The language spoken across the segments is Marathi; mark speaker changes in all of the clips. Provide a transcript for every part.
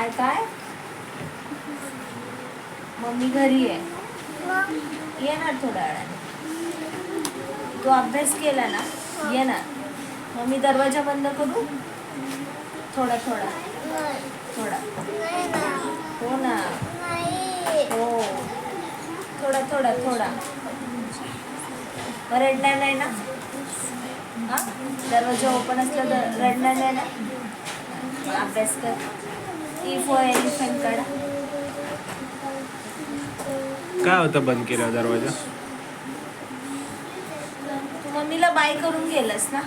Speaker 1: काय काय मम्मी घरी आहे. येणार थोड्या वेळाने. तू अभ्यास केला ना, येणार. मग मी दरवाजा बंद करू? थोडा थोडा थोडा. हो ना. हो, थोडा थोडा थोडा. रडणार नाही ना? हा, दरवाजा ओपन असला तर रडणार नाही ना? मग अभ्यास कर. ई फॉर एलिफंट काढा.
Speaker 2: काय होतं बंद केला दरवाजा?
Speaker 1: तू मम्मीला बाय करून गेलास ना.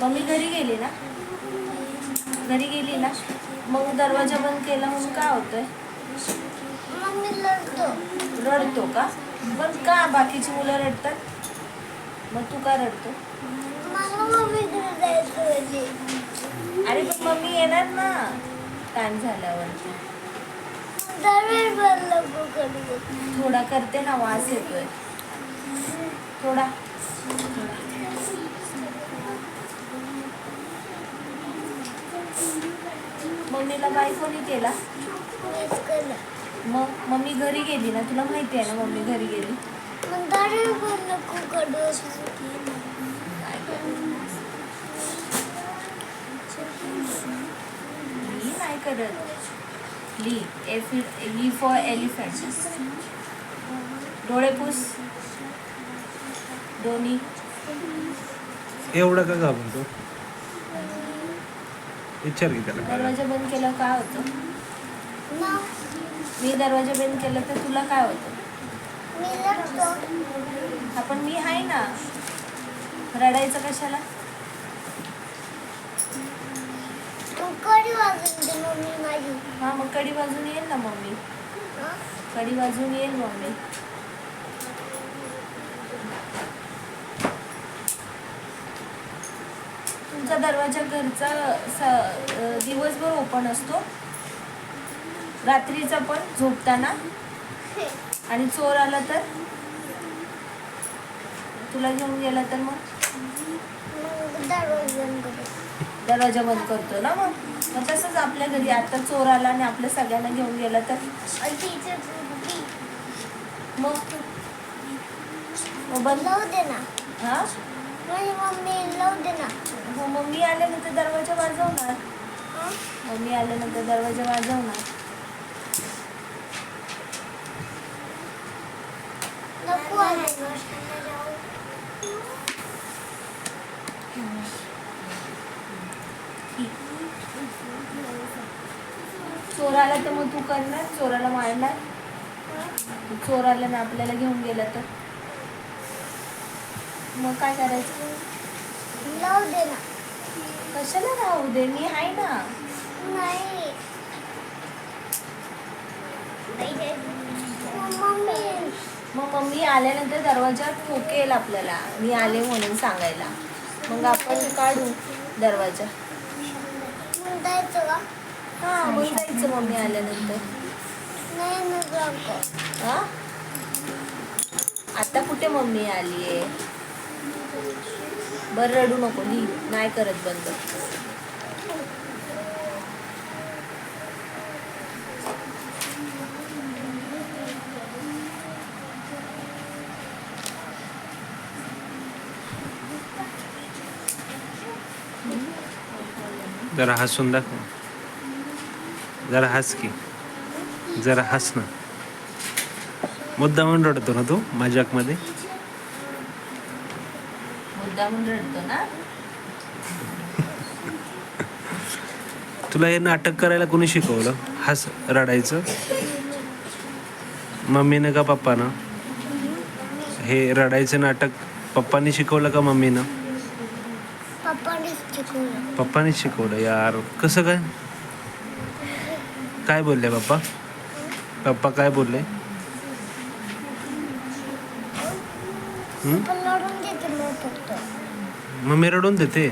Speaker 1: मम्मी घरी गेली ना, घरी गेली ना, मग दरवाजा बंद केला म्हणून काय होतंय? रडतो का? पण का बाकीची मुलं रडतात, मग तू का रडतो? अरे पण मम्मी येणार ना टाइम झाल्यावरती. थोडा करते ना, वास येतोय. थोडा. मम्मीला बाय कोणी केला? मग मम्मी घरी गेली ना, तुला माहिती आहे ना मम्मी घरी गेली. मी नाही करत. ली फॉर एलिफंट. डोळे पुस दोन्ही.
Speaker 2: एवढं का घाबरतो? विचार की त्याला.
Speaker 1: दरवाजा बंद केला काय होतं? मी दरवाजा बंद केला तर तुला काय होतं? आपण मी आहे ना. रडायचं कशाला? हा, मग कडी वाजून येईल ना मम्मी. कडी वाजून येईल मम्मी. तुमचा दरवाजा घरचा दिवसभर ओपन असतो, रात्रीचा पण झोपताना. आणि चोर आला तर तुला घेऊन गेला तर मग दरवाजा बंद करतो ना. मग तसंच आपल्या घरी आता चोर आला आणि आपल्या सगळ्यांना घेऊन गेला तर मग बंद
Speaker 3: दे ना.
Speaker 1: हा,
Speaker 3: मम्मी लावू दे ना.
Speaker 1: हो, मम्मी आल्यानंतर दरवाजा वाजवणार. मम्मी आल्यानंतर दरवाजा वाजवणार.
Speaker 3: नको आहे.
Speaker 1: चोर आला तर मग तू करणार? चोराला मारणार? चोर आला ना आपल्याला घेऊन गेला तर मग काय करायचं?
Speaker 3: लावू दे ना.
Speaker 1: कशाला राहू दे, मी आहे ना.
Speaker 3: नाही. मम्मी.
Speaker 1: मग मम्मी आल्यानंतर दरवाजा ठोकेल आपल्याला, मी आले म्हणून सांगायला. मग आपण काढू दरवाजा.
Speaker 3: जायचं का?
Speaker 1: हा, मग जायचं मम्मी आल्यानंतर.
Speaker 3: नाही नको.
Speaker 1: हा, आता कुठे मम्मी आली आहे? बरं रडू नको. नाही करत बंद.
Speaker 2: जरा हसून दाखव. जरा हस की. जरा हस ना. मुद्दामून रडतो ना तू मजाक मध्ये?
Speaker 1: मुद्दामून रडतो ना.
Speaker 2: तुला हे नाटक करायला कोणी शिकवलं? हस रडायचं? मम्मीनं का पप्पानं? हे रडायचं नाटक पप्पांनी शिकवलं का मम्मीनं? पप्पानीच शिकवलं यार. कसं काय? काय बोलले पप्पा? पप्पा काय बोलले? मम्मी रडून देते?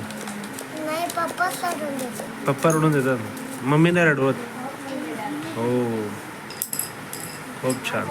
Speaker 3: नाही, पप्पा रडून देते.
Speaker 2: पप्पा रडून देतात, मम्मी नाही रडवत. हो, खूप छान.